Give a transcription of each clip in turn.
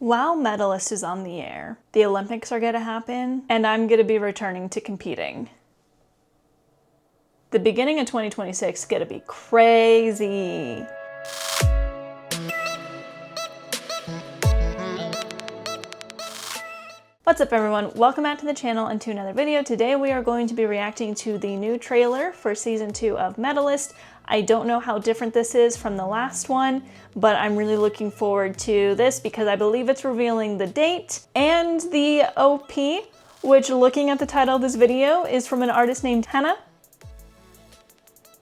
While Medalist is on the air, the Olympics are gonna happen, and I'm gonna be returning to competing. The beginning of 2026 is gonna be crazy. What's up everyone? Welcome back to the channel and to another video. Today we are going to be reacting to the new trailer for season 2 of Medalist. I don't know how different this is from the last one, but I'm really looking forward to this because I believe it's revealing the date and the OP, which, looking at the title of this video, is from an artist named Hannah.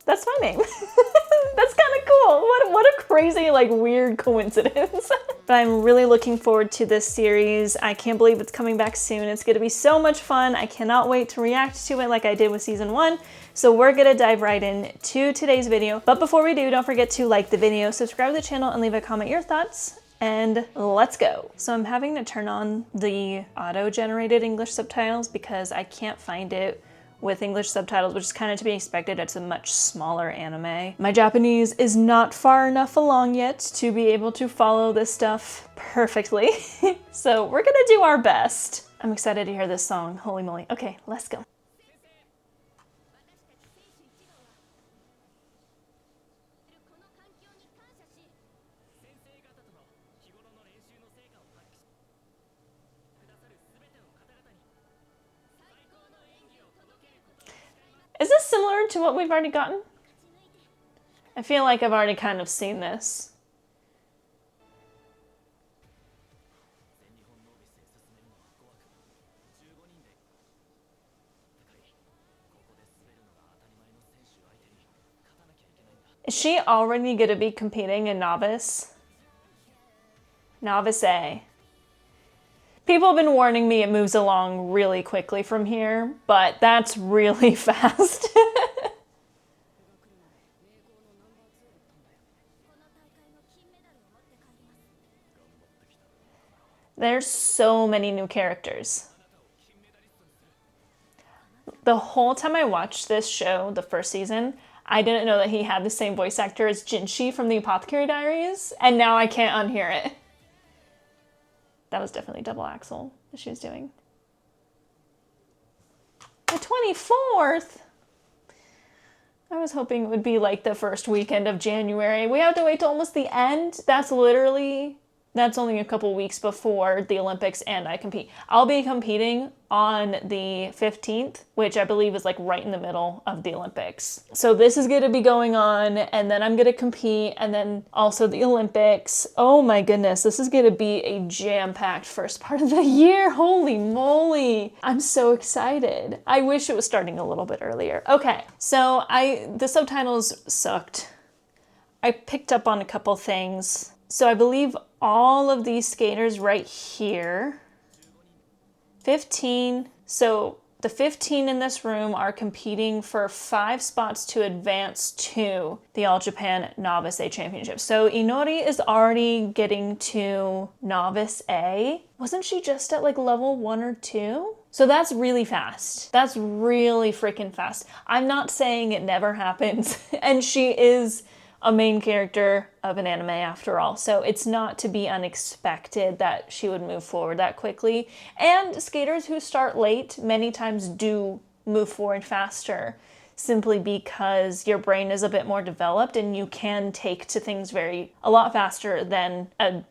That's my name. That's kind of cool. What a crazy, like, weird coincidence. But I'm really looking forward to this series. I can't believe it's coming back soon. It's gonna be so much fun. I cannot wait to react to it like I did with season 1. So we're gonna dive right into today's video. But before we do, don't forget to like the video, subscribe to the channel, and leave a comment your thoughts. And let's go. So I'm having to turn on the auto-generated English subtitles because I can't find it with English subtitles, which is kind of to be expected. It's a much smaller anime. My Japanese is not far enough along yet to be able to follow this stuff perfectly. So we're gonna do our best. I'm excited to hear this song, holy moly. Okay, let's go. Is this similar to what we've already gotten? I feel like I've already kind of seen this. Is she already going to be competing in Novice? Novice A. People have been warning me it moves along really quickly from here, but that's really fast. There's so many new characters. The whole time I watched this show, the first season, I didn't know that he had the same voice actor as Jinshi from the Apothecary Diaries, and now I can't unhear it. That was definitely double axel that she was doing. The 24th? I was hoping it would be like the first weekend of January. We have to wait till almost the end. That's only a couple weeks before the Olympics and I compete. I'll be competing on the 15th, which I believe is like right in the middle of the Olympics. So this is gonna be going on, and then I'm gonna compete, and then also the Olympics. Oh my goodness, this is gonna be a jam-packed first part of the year. Holy moly. I'm so excited. I wish it was starting a little bit earlier. Okay, so the subtitles sucked. I picked up on a couple things. So I believe all of these skaters right here, 15. So the 15 in this room are competing for 5 spots to advance to the All Japan Novice A Championship. So Inori is already getting to Novice A. Wasn't she just at like level 1 or 2? So that's really fast. That's really freaking fast. I'm not saying it never happens. And she is a main character of an anime after all, so it's not to be unexpected that she would move forward that quickly. And skaters who start late many times do move forward faster, simply because your brain is a bit more developed and you can take to things a lot faster than a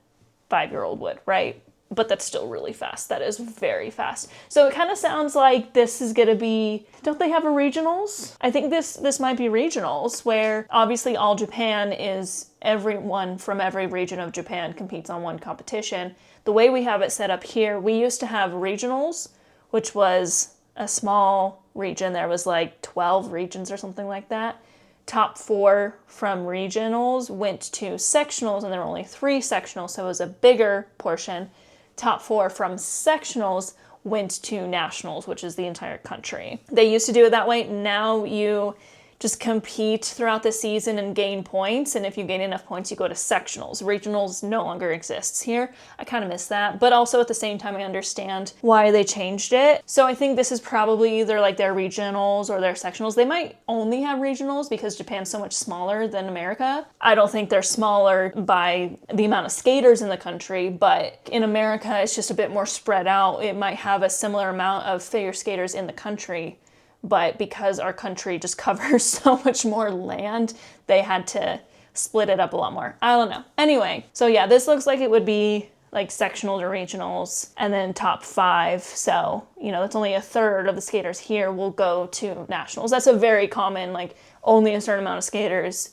5-year-old would, right? But that's still really fast. That is very fast. So it kind of sounds like this is gonna be, don't they have a regionals? I think this might be regionals, where obviously All Japan is everyone from every region of Japan competes on one competition. The way we have it set up here, we used to have regionals, which was a small region. There was like 12 regions or something like that. Top 4 from regionals went to sectionals, and there were only 3 sectionals, so it was a bigger portion. Top 4 from sectionals went to nationals, which is the entire country. They used to do it that way. Now you just compete throughout the season and gain points. And if you gain enough points, you go to sectionals. Regionals no longer exists here. I kind of miss that. But also at the same time, I understand why they changed it. So I think this is probably either like their regionals or their sectionals. They might only have regionals because Japan's so much smaller than America. I don't think they're smaller by the amount of skaters in the country, but in America, it's just a bit more spread out. It might have a similar amount of figure skaters in the country, but because our country just covers so much more land, they had to split it up a lot more. I don't know. Anyway, so yeah, this looks like it would be like sectionals or regionals and then top 5. So, you know, that's only a third of the skaters here will go to nationals. That's a very common, like only a certain amount of skaters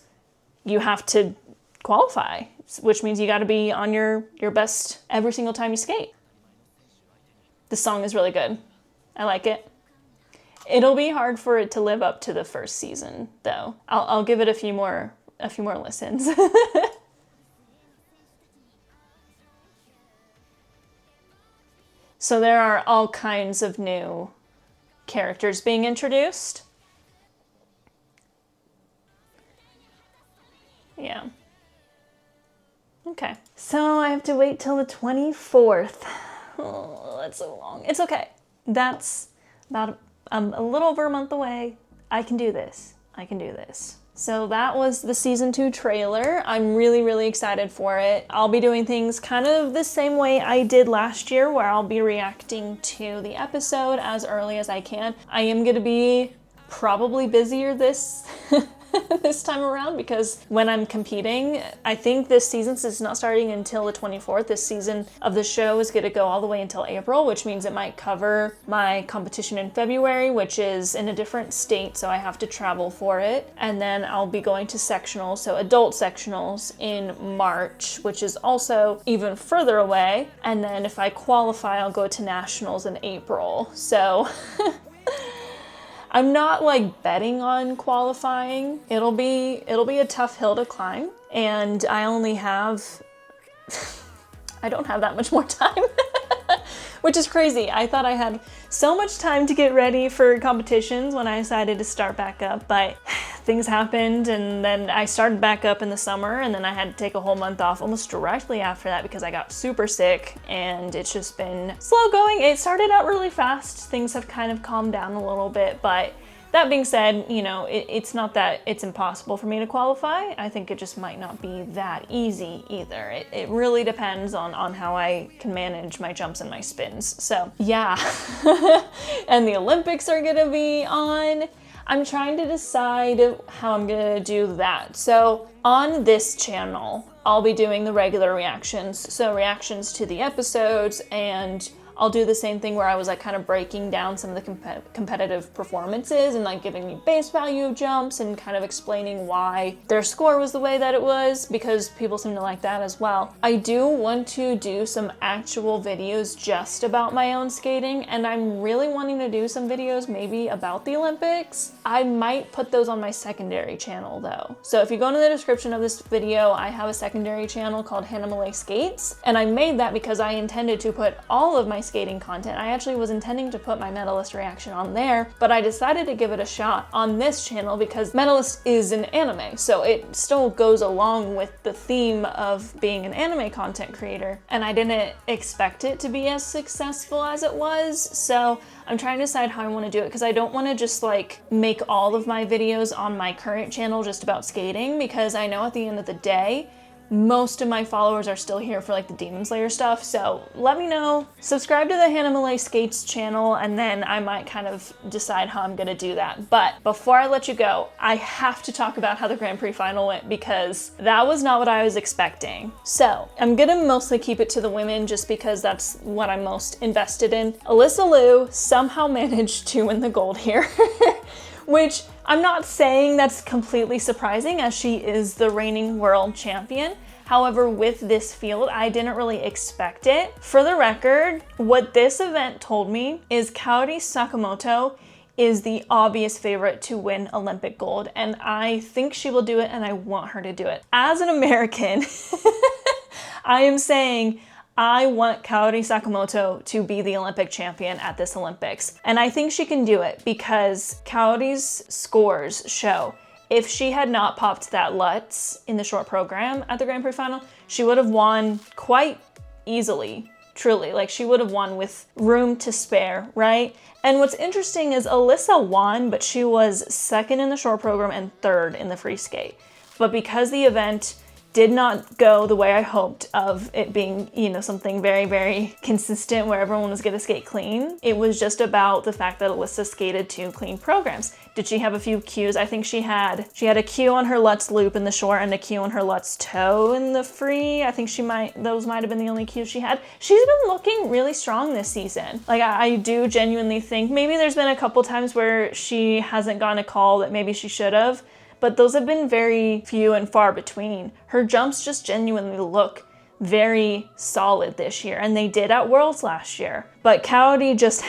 you have to qualify, which means you got to be on your best every single time you skate. The song is really good. I like it. It'll be hard for it to live up to the first season, though. I'll give it a few more listens. So there are all kinds of new characters being introduced. Yeah. Okay. So I have to wait till the 24th. Oh, that's so long. It's okay. That's about a little over a month away. I can do this. I can do this. So that was the season 2 trailer. I'm really, really excited for it. I'll be doing things kind of the same way I did last year, where I'll be reacting to the episode as early as I can. I am going to be probably busier this this time around because when I'm competing, I think this season, since it's not starting until the 24th, this season of the show is going to go all the way until April, which means it might cover my competition in February, which is in a different state, so I have to travel for it. And then I'll be going to sectionals, so adult sectionals in March, which is also even further away. And then if I qualify, I'll go to nationals in April. So I'm not like betting on qualifying. It'll be a tough hill to climb, and I only have I don't have that much more time. Which is crazy. I thought I had so much time to get ready for competitions when I decided to start back up, but things happened, and then I started back up in the summer, and then I had to take a whole month off almost directly after that because I got super sick, and it's just been slow going. It started out really fast. Things have kind of calmed down a little bit, but that being said, you know, it's not that it's impossible for me to qualify. I think it just might not be that easy either. It really depends on how I can manage my jumps and my spins. So yeah, and the Olympics are gonna be on. I'm trying to decide how I'm gonna do that. So on this channel, I'll be doing the regular reactions. So reactions to the episodes, and I'll do the same thing where I was like kind of breaking down some of the competitive performances and like giving you base value of jumps and kind of explaining why their score was the way that it was, because people seem to like that as well. I do want to do some actual videos just about my own skating, and I'm really wanting to do some videos maybe about the Olympics. I might put those on my secondary channel though. So if you go into the description of this video, I have a secondary channel called Hannah Malay Skates, and I made that because I intended to put all of my skating content. I actually was intending to put my Medalist reaction on there, but I decided to give it a shot on this channel because Medalist is an anime, so it still goes along with the theme of being an anime content creator, and I didn't expect it to be as successful as it was, so I'm trying to decide how I want to do it because I don't want to just like make all of my videos on my current channel just about skating, because I know at the end of the day, most of my followers are still here for like the Demon Slayer stuff, so let me know. Subscribe to the Hannah Malay Skates channel, and then I might kind of decide how I'm gonna do that. But before I let you go, I have to talk about how the Grand Prix final went because that was not what I was expecting. So I'm gonna mostly keep it to the women just because that's what I'm most invested in. Alyssa Liu somehow managed to win the gold here, which I'm not saying that's completely surprising as she is the reigning world champion. However, with this field, I didn't really expect it. For the record, what this event told me is Kaori Sakamoto is the obvious favorite to win Olympic gold, and I think she will do it, and I want her to do it. As an American, I am saying I want Kaori Sakamoto to be the Olympic champion at this Olympics. And I think she can do it because Kaori's scores show if she had not popped that Lutz in the short program at the Grand Prix final, she would have won quite easily, truly. Like, she would have won with room to spare, right? And what's interesting is Alyssa won, but she was second in the short program and third in the free skate. But because the event did not go the way I hoped of it being, you know, something very, very consistent where everyone was gonna skate clean, it was just about the fact that Alyssa skated 2 clean programs. Did she have a few cues? I think she had a cue on her Lutz loop in the short and a cue on her Lutz toe in the free. I think those might have been the only cues she had. She's been looking really strong this season. Like, I do genuinely think maybe there's been a couple times where she hasn't gotten a call that maybe she should have, but those have been very few and far between. Her jumps just genuinely look very solid this year, and they did at Worlds last year. But Kaori just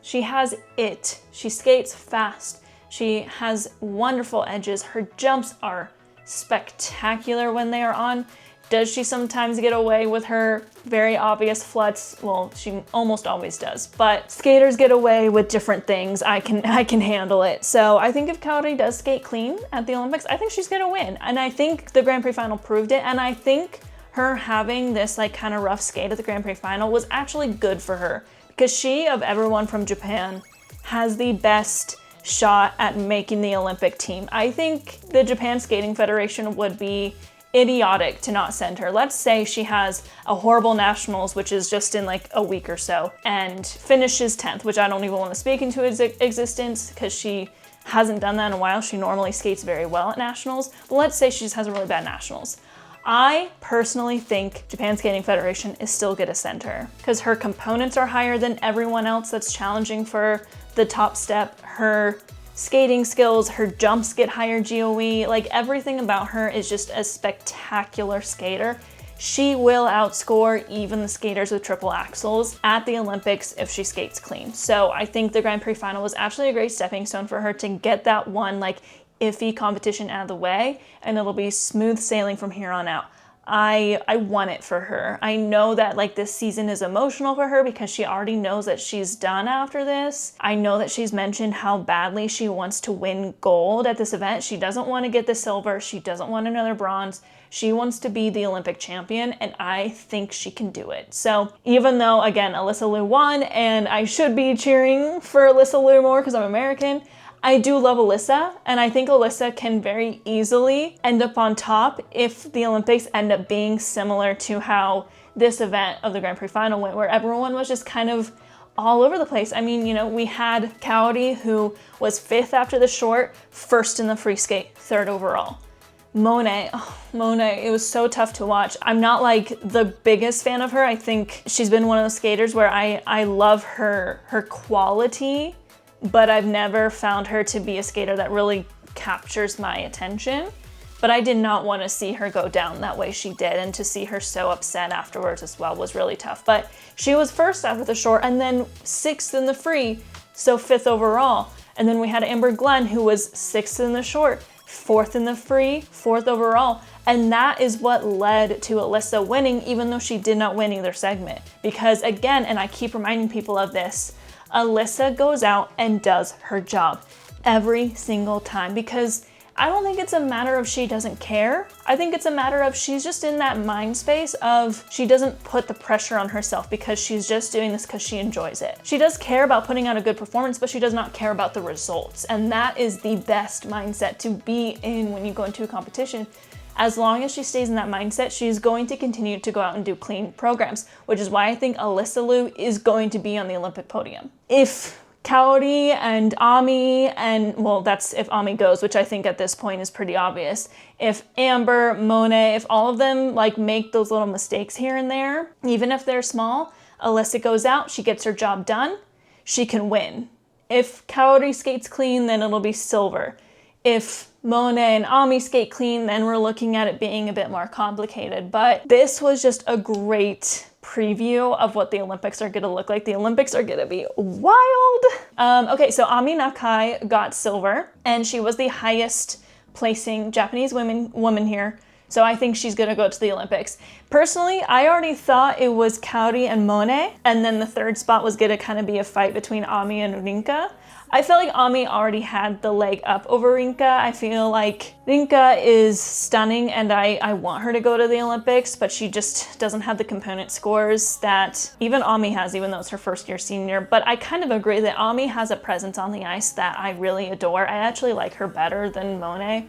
she has it. She skates fast. She has wonderful edges. Her jumps are spectacular when they are on. Does she sometimes get away with her very obvious fluts? Well, she almost always does, but skaters get away with different things. I can handle it. So I think if Kaori does skate clean at the Olympics, I think she's gonna win. And I think the Grand Prix final proved it. And I think her having this like kind of rough skate at the Grand Prix final was actually good for her, because she, of everyone from Japan, has the best shot at making the Olympic team. I think the Japan Skating Federation would be idiotic to not send her. Let's say she has a horrible nationals, which is just in like a week or so, and finishes 10th, which I don't even want to speak into existence because she hasn't done that in a while. She normally skates very well at nationals, but let's say she just has a really bad nationals. I personally think Japan Skating Federation is still gonna send her because her components are higher than everyone else that's challenging for the top step. Her skating skills, her jumps get higher GOE, like everything about her is just a spectacular skater. She will outscore even the skaters with triple axels at the Olympics if she skates clean. So I think the Grand Prix final was actually a great stepping stone for her to get that one like iffy competition out of the way, and it'll be smooth sailing from here on out. I want it for her. I know that like this season is emotional for her because she already knows that she's done after this. I know that she's mentioned how badly she wants to win gold at this event. She doesn't want to get the silver. She doesn't want another bronze. She wants to be the Olympic champion, and I think she can do it. So even though, again, Alyssa Liu won, and I should be cheering for Alyssa Liu more because I'm American, I do love Alyssa, and I think Alyssa can very easily end up on top if the Olympics end up being similar to how this event of the Grand Prix final went, where everyone was just kind of all over the place. I mean, you know, we had Kaori, who was 5th after the short, 1st in the free skate, 3rd overall. Monet, it was so tough to watch. I'm not like the biggest fan of her. I think she's been one of those skaters where I love her quality, but I've never found her to be a skater that really captures my attention. But I did not want to see her go down that way she did, and to see her so upset afterwards as well was really tough. But she was 1st after the short and then 6th in the free, so 5th overall. And then we had Amber Glenn, who was 6th in the short, 4th in the free, 4th overall. And that is what led to Alyssa winning, even though she did not win either segment. Because again, and I keep reminding people of this, Alyssa goes out and does her job every single time, because I don't think it's a matter of she doesn't care. I think it's a matter of she's just in that mind space of she doesn't put the pressure on herself because she's just doing this because she enjoys it. She does care about putting out a good performance, but she does not care about the results. And that is the best mindset to be in when you go into a competition. As long as she stays in that mindset, she's going to continue to go out and do clean programs, which is why I think Alyssa Liu is going to be on the Olympic podium. If Kaori and Ami, and well, that's if Ami goes, which I think at this point is pretty obvious. If Amber, Monet, if all of them like make those little mistakes here and there, even if they're small, Alyssa goes out, she gets her job done, she can win. If Kaori skates clean, then it'll be silver. If Monet and Ami skate clean, then we're looking at it being a bit more complicated. But this was just a great preview of what the Olympics are gonna look like. The Olympics are gonna be wild. Okay, so Ami Nakai got silver, and she was the highest placing Japanese woman here. So I think she's gonna go to the Olympics. Personally, I already thought it was Kaori and Monet, and then the third spot was gonna kind of be a fight between Ami and Rinka. I feel like Ami already had the leg up over Rinka. I feel like Rinka is stunning and I want her to go to the Olympics, but she just doesn't have the component scores that even Ami has, even though it's her first year senior. But I kind of agree that Ami has a presence on the ice that I really adore. I actually like her better than Monet.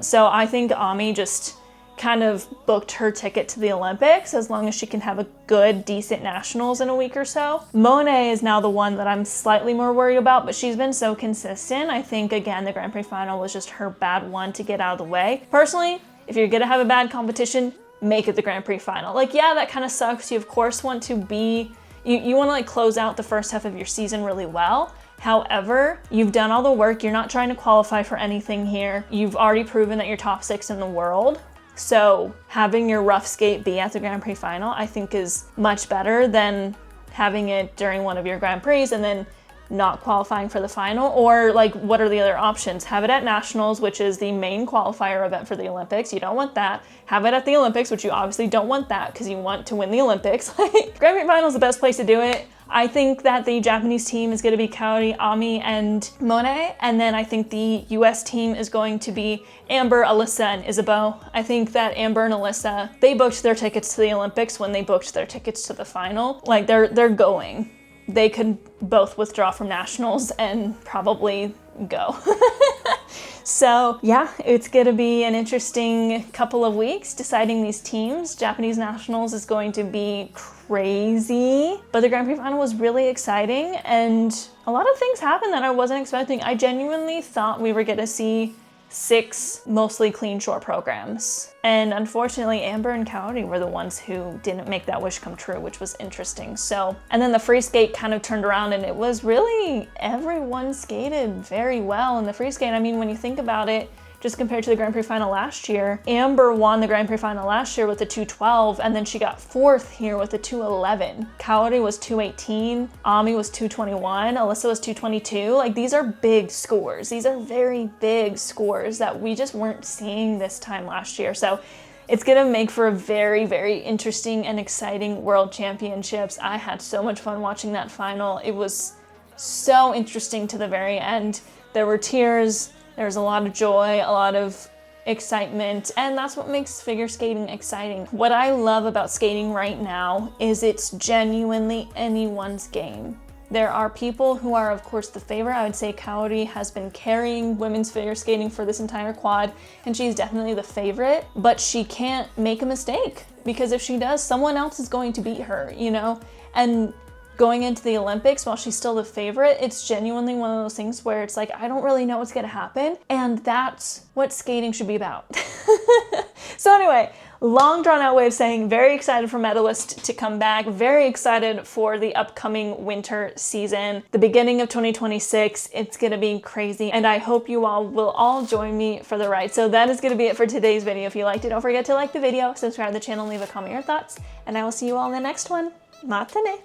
So I think Ami just kind of booked her ticket to the Olympics as long as she can have a good, decent nationals in a week or so. Monet is now the one that I'm slightly more worried about, but she's been so consistent. I think, again, the Grand Prix final was just her bad one to get out of the way. Personally, if you're gonna have a bad competition, make it the Grand Prix final. Like, yeah, that kind of sucks. You, of course, want to be, you want to like close out the first half of your season really well. However, you've done all the work. You're not trying to qualify for anything here. You've already proven that you're top 6 in the world. So having your rough skate be at the Grand Prix final, I think is much better than having it during one of your Grand Prix and then not qualifying for the final. Or like, what are the other options? Have it at Nationals, which is the main qualifier event for the Olympics. You don't want that. Have it at the Olympics, which you obviously don't want that because you want to win the Olympics. Grand Prix final is the best place to do it. I think that the Japanese team is going to be Kaori, Ami, and Monet. And then I think the US team is going to be Amber, Alyssa, and Isabeau. I think that Amber and Alyssa, they booked their tickets to the Olympics when they booked their tickets to the final. Like, they're going. They could both withdraw from nationals and probably go. So yeah, it's gonna be an interesting couple of weeks deciding these teams. Japanese nationals is going to be crazy, but the Grand Prix final was really exciting and a lot of things happened that I wasn't expecting. I genuinely thought we were gonna see 6 mostly clean shore programs. And unfortunately, Amber and Kaori were the ones who didn't make that wish come true, which was interesting. So, and then the free skate kind of turned around and it was really, everyone skated very well in the free skate. I mean, when you think about it, just compared to the Grand Prix final last year, Amber won the Grand Prix final last year with a 2:12, and then she got 4th here with a 2:11. Kaori was 2:18, Ami was 2:21, Alyssa was 2:22. Like, these are big scores. These are very big scores that we just weren't seeing this time last year. So it's gonna make for a very, very interesting and exciting World Championships. I had so much fun watching that final. It was so interesting to the very end. There were tears. There's a lot of joy, a lot of excitement, and that's what makes figure skating exciting. What I love about skating right now is it's genuinely anyone's game. There are people who are, of course, the favorite. I would say Kaori has been carrying women's figure skating for this entire quad, and she's definitely the favorite, but she can't make a mistake because if she does, someone else is going to beat her, you know? And going into the Olympics, while she's still the favorite, it's genuinely one of those things where it's like, I don't really know what's gonna happen. And that's what skating should be about. So anyway, long drawn out way of saying very excited for Medalist to come back. Very excited for the upcoming winter season. The beginning of 2026, it's gonna be crazy. And I hope you all will all join me for the ride. So that is gonna be it for today's video. If you liked it, don't forget to like the video, subscribe to the channel, leave a comment your thoughts, and I will see you all in the next one. Matane!